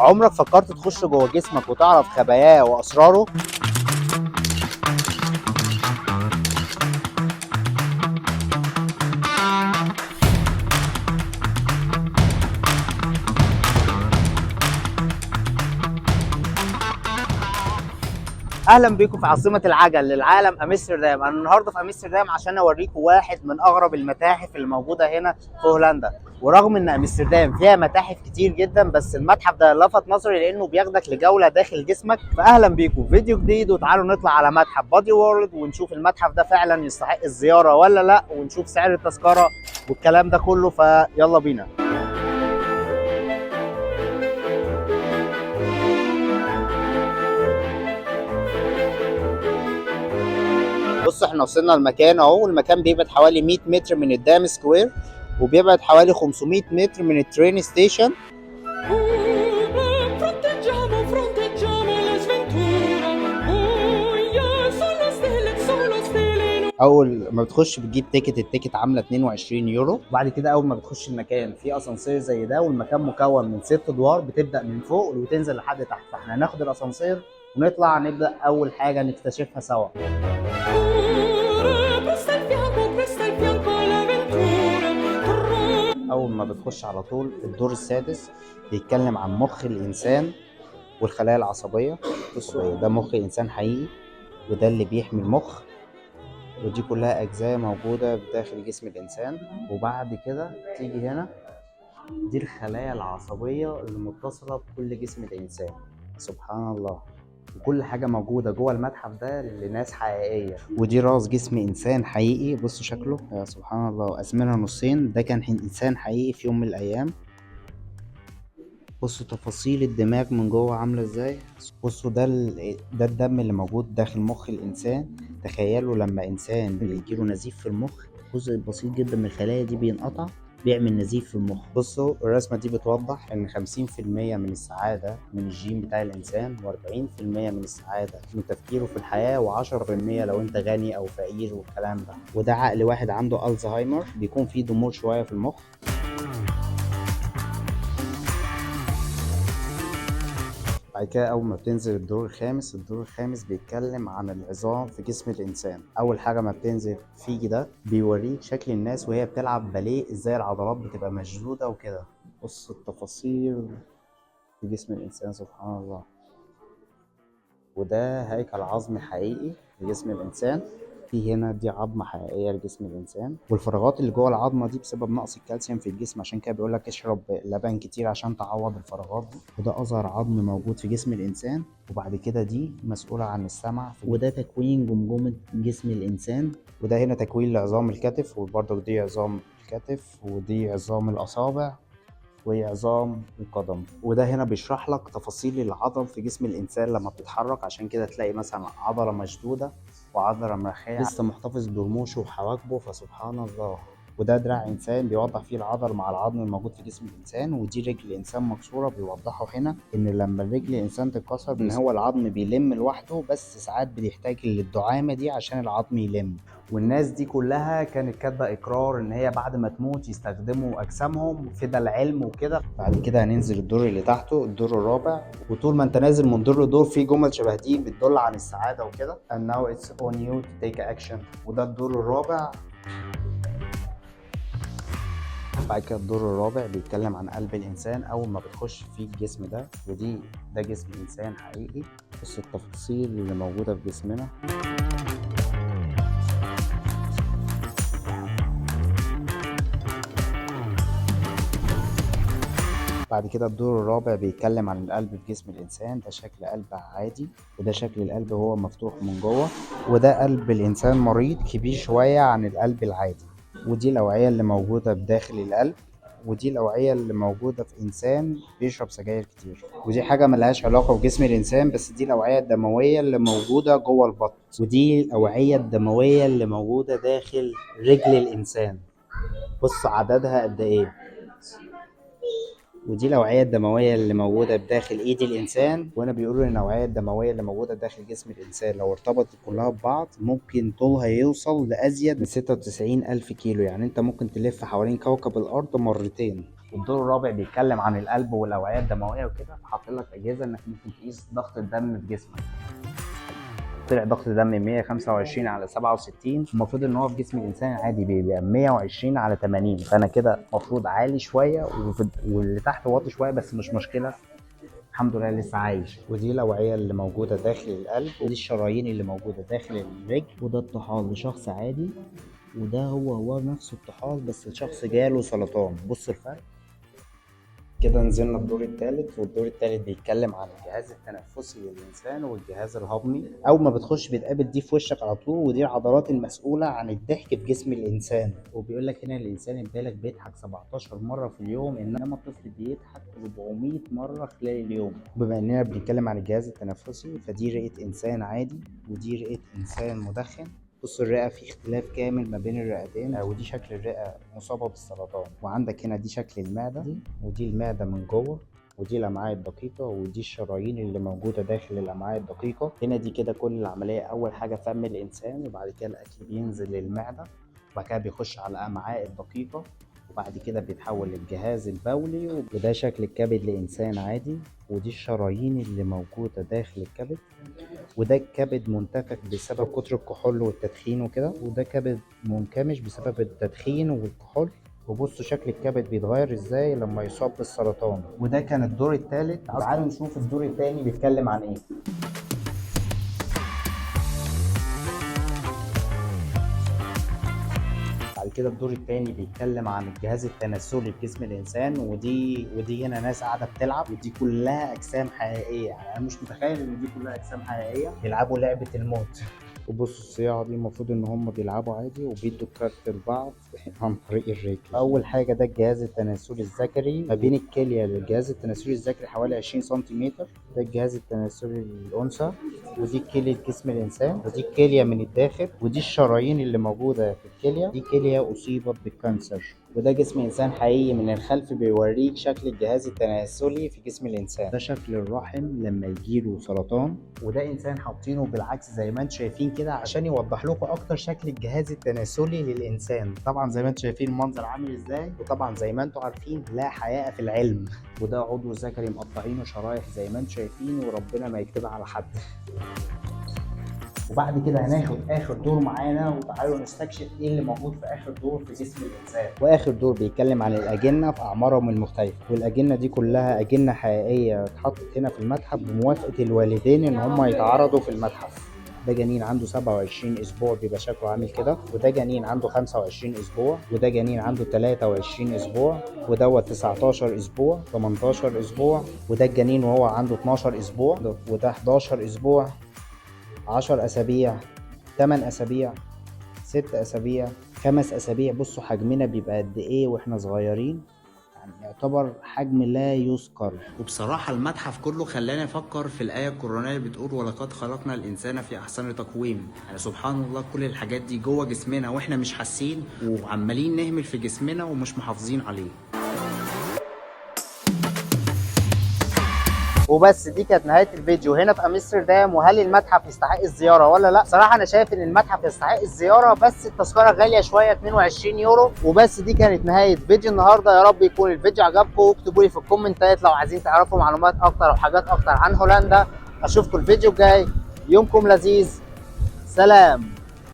عمرك فكرت تخش جوه جسمك وتعرف خباياه واسراره؟ اهلا بيكم في عاصمه العجل للعالم امستردام. انا النهارده في امستردام عشان اوريكم واحد من اغرب المتاحف اللي موجوده هنا في هولندا. ورغم ان امستردام فيها متاحف كتير جدا، بس المتحف ده لفت نظري لانه بياخدك لجوله داخل جسمك. فاهلا بيكم في فيديو جديد، وتعالوا نطلع على متحف بادي وورلد ونشوف المتحف ده فعلا يستحق الزياره ولا لا، ونشوف سعر التذكره والكلام ده كله. فيلا بينا. بص، احنا وصلنا المكان اهو. المكان بيبعد حوالي 100 متر من الدام سكوير، وبيبعد حوالي 500 متر من الترين ستيشن. اول ما بتخش بتجيب تيكت، التيكت عامله 22 يورو. وبعد كده اول ما بتخش المكان في اسانسير زي ده، والمكان مكون من 6 ادوار، بتبدا من فوق وتنزل لحد تحت. فاحنا هناخد الاسانسير ونطلع نبدا اول حاجه نكتشفها سوا. اول ما بتخش على طول الدور السادس بيتكلم عن مخ الانسان والخلايا العصبيه. بصوا، ده مخ انسان حقيقي، وده اللي بيحمي المخ، ودي كلها اجزاء موجوده بداخل جسم الانسان. وبعد كده تيجي هنا، دي الخلايا العصبيه اللي متصله بكل جسم الانسان. سبحان الله. وكل حاجه موجوده جوه المتحف ده لناس حقيقيه. ودي راس جسم انسان حقيقي، بصوا شكله يا سبحان الله، وقسمنا نصين. ده كان انسان حقيقي في يوم من الايام. بصوا تفاصيل الدماغ من جوه عامله ازاي. بصوا ده الدم اللي موجود داخل مخ الانسان. تخيلوا لما انسان بيجيله نزيف في المخ، جزء بسيط جدا من الخلايا دي بينقطع، بيعمل نزيف في المخ. بصوا الرسمة دي بتوضح ان 50% من السعادة من الجين بتاع الانسان، و40% من السعادة من تفكيره في الحياة، و10% لو انت غني او فقير والكلام ده. وده عقل واحد عنده الزهايمر، بيكون فيه ضمور شوية في المخ. بعد كده أول ما بتنزل الدور الخامس، الدور الخامس بيتكلم عن العظام في جسم الإنسان. أول حاجة ما بتنزل فيه ده بيوريك شكل الناس وهي بتلعب باليه، ازاي العضلات بتبقى مشدودة وكده. بص التفاصيل في جسم الإنسان، سبحان الله. وده هيكل عظمي حقيقي لجسم الإنسان. في هنا دي عظمة حقيقية لجسم الإنسان، والفراغات اللي جوه العظمة دي بسبب نقص الكالسيوم في الجسم، عشان كده بيقول لك اشرب لبن كتير عشان تعوض الفراغات دي. وده أصغر عظم موجود في جسم الإنسان. وبعد كده دي مسؤولة عن السمع. وده تكوين جمجمة جسم الإنسان. وده هنا تكوين لعظام الكتف، وبرضه دي عظام الكتف، ودي عظام الأصابع، وعظام القدم. وده هنا بيشرح لك تفاصيل العضل في جسم الانسان لما بتتحرك، عشان كده تلاقي مثلا عضله مشدوده وعضله مرخيه لسه محتفظ برموشه وحواجبه، فسبحان الله. وده دراع انسان بيوضح فيه العضل مع العظم الموجود في جسم الانسان. ودي رجل انسان مكسوره، بيوضحوا هنا ان لما الرجل الانسان تتكسر ان هو العظم بيلم لوحده، بس ساعات بيحتاج للدعامه دي عشان العظم يلم. والناس دي كلها كانت كاتبه اقرار ان هي بعد ما تموت يستخدموا اجسامهم فدا العلم وكده. بعد كده هننزل الدور اللي تحته، الدور الرابع. وطول ما انت نازل من دور لدور في جمل شبه دي بتدل عن السعاده وكده. and now it's on you to take action. وده الدور الرابع. بعد كده الدور الرابع بيتكلم عن قلب الانسان اول ما بتخش في الجسم ده. ده جسم انسان حقيقي. بص التفاصيل اللي موجوده في جسمنا. بعد كده الدور الرابع بيتكلم عن القلب في جسم الإنسان. ده شكل قلب عادي، وده شكل القلب وهو مفتوح من جوه. وده قلب الإنسان مريض كبير شوية عن القلب العادي. ودي الأوعية اللي موجودة بداخل القلب. ودي الأوعية اللي موجودة في إنسان بيشرب سجاير كتير. ودي حاجة ملهاش علاقة بجسم الإنسان، بس دي الأوعية الدموية اللي موجودة جوه البطن. ودي الأوعية الدموية اللي موجودة داخل رجل الإنسان. بص عددها قد إيه. ودي الأوعية الدموية اللي موجودة بداخل إيد الإنسان. وهنا بيقولوا إن الأوعية الدموية اللي موجودة داخل جسم الإنسان لو ارتبطت كلها ببعض ممكن طولها يوصل لأزيد من 96 ألف كيلو. يعني أنت ممكن تلف حوالين كوكب الأرض مرتين. والدور الرابع بيتكلم عن القلب والاوعيه الدمويه وكده، فحاطط لك اجهزه انك ممكن تقيس ضغط الدم في جسمك. طلع ضغط الدم 125 على 67، المفروض ان هو في جسم الانسان عادي بيبقى 120 على 80، فانا كده المفروض عالي شويه واللي تحت واطي شويه، بس مش مشكله، الحمد لله لسه عايش. ودي الاوعيه اللي موجوده داخل القلب، ودي الشرايين اللي موجوده داخل الرجل، وده الطحال لشخص عادي، وده هو نفسه الطحال بس الشخص جاله سرطان. بص الفرق. كده نزلنا الدور الثالث، والدور الثالث بيتكلم عن الجهاز التنفسي للإنسان والجهاز الهضمي. أول ما بتخش بتقابل دي في وشك على طول، ودي العضلات المسؤولة عن الضحك في جسم الإنسان. وبيقول لك هنا الإنسان البالغ بيضحك 17 مرة في اليوم، إنما الطفل بيضحك 400 مرة خلال اليوم. بما إننا بنتكلم عن الجهاز التنفسي، فدي رئة إنسان عادي ودي رئة إنسان مدخن. بص الرئة في اختلاف كامل ما بين الرئتين، ودي شكل الرئة مصابة بالسرطان. وعندك هنا دي شكل المعدة، ودي المعدة من جوه، ودي الأمعاء الدقيقة، ودي الشرايين اللي موجودة داخل الأمعاء الدقيقة. هنا دي كده كل العملية، أول حاجة فم الإنسان، وبعد كده الأكل بينزل للمعدة، وبعد كده بيخش على الأمعاء الدقيقة، وبعد كده بيتحول للجهاز البولي. وده شكل الكبد لإنسان عادي، ودي الشرايين اللي موجودة داخل الكبد، وده الكبد منتفخ بسبب كتر الكحول والتدخين وكده، وده كبد منكمش بسبب التدخين والكحول. وبصوا شكل الكبد بيتغير ازاي لما يصاب بالسرطان. وده كان الدور الثالث. تعالوا نشوف الدور الثاني بيتكلم عن ايه. بعد كده الدور الثاني بيتكلم عن الجهاز التناسلي في جسم الانسان، ودي هنا ناس قاعده بتلعب، ودي كلها اجسام حقيقيه. يعني انا مش متخيل ان دي كلها اجسام حقيقيه بيلعبوا لعبه الموت. وبصوا الصياعه دي المفروض ان هم بيلعبوا عادي وبيدوا كارت لبعض عن طريق الرجل. اول حاجه ده الجهاز التناسلي الذكري، ما بين الكليه للجهاز التناسلي الذكري حوالي 20 سنتيمتر. ده الجهاز التناسلي للانثى، ودي كليه جسم الانسان، ودي الكليه من الداخل، ودي الشرايين اللي موجوده في الكليه، دي كليه اصيبت بالكانسر. وده جسم انسان حقيقي من الخلف، بيوريك شكل الجهاز التناسلي في جسم الانسان. ده شكل الرحم لما يجيله سرطان، وده انسان حاطينه بالعكس زي ما انتم شايفين كده عشان يوضح لكم اكتر شكل الجهاز التناسلي للانسان. طبعا زي ما انتم شايفين المنظر عامل ازاي، وطبعا زي ما انتم عارفين لا حياء في العلم. وده عضو ذكري مقطعينه شرايح زي ما انتم شايفين، وربنا ما يكتبها على حد. وبعد كده هناخد اخر دور معانا، وتعالوا نستكشف ايه اللي موجود في اخر دور في جسم الانسان. واخر دور بيتكلم عن الاجنه في اعمارهم المختلفه، والاجنه دي كلها اجنه حقيقيه اتحطت هنا في المتحف بموافقه الوالدين ان هم يتعرضوا في المتحف. ده جنين عنده 27 اسبوع بيبقى شكله عامل كده، وده جنين عنده 25 اسبوع، وده جنين عنده 23 اسبوع، ودوت 19 اسبوع، 18 اسبوع، وده الجنين وهو عنده 12 اسبوع، وده 11 اسبوع، 10 أسابيع، 8 أسابيع، 6 أسابيع، 5 أسابيع. بصوا حجمنا بيبقى قد إيه وإحنا صغيرين، يعني يعتبر حجم لا يذكر. وبصراحة المتحف كله خلاني أفكر في الآية القرآنية اللي بتقول ولقد خلقنا الإنسان في أحسن تقويم. يعني سبحان الله كل الحاجات دي جوه جسمنا وإحنا مش حاسين، وعمالين نهمل في جسمنا ومش محافظين عليه. وبس دي كانت نهايه الفيديو هنا في امستردام. وهل المتحف يستحق الزياره ولا لا؟ صراحه انا شايف ان المتحف يستحق الزياره، بس التذكره غاليه شويه 22 يورو. وبس دي كانت نهايه فيديو النهارده. يا رب يكون الفيديو عجبكم، واكتبوا لي في الكومنتات لو عايزين تعرفوا معلومات اكتر وحاجات اكتر عن هولندا. اشوفكم الفيديو الجاي، يومكم لذيذ، سلام.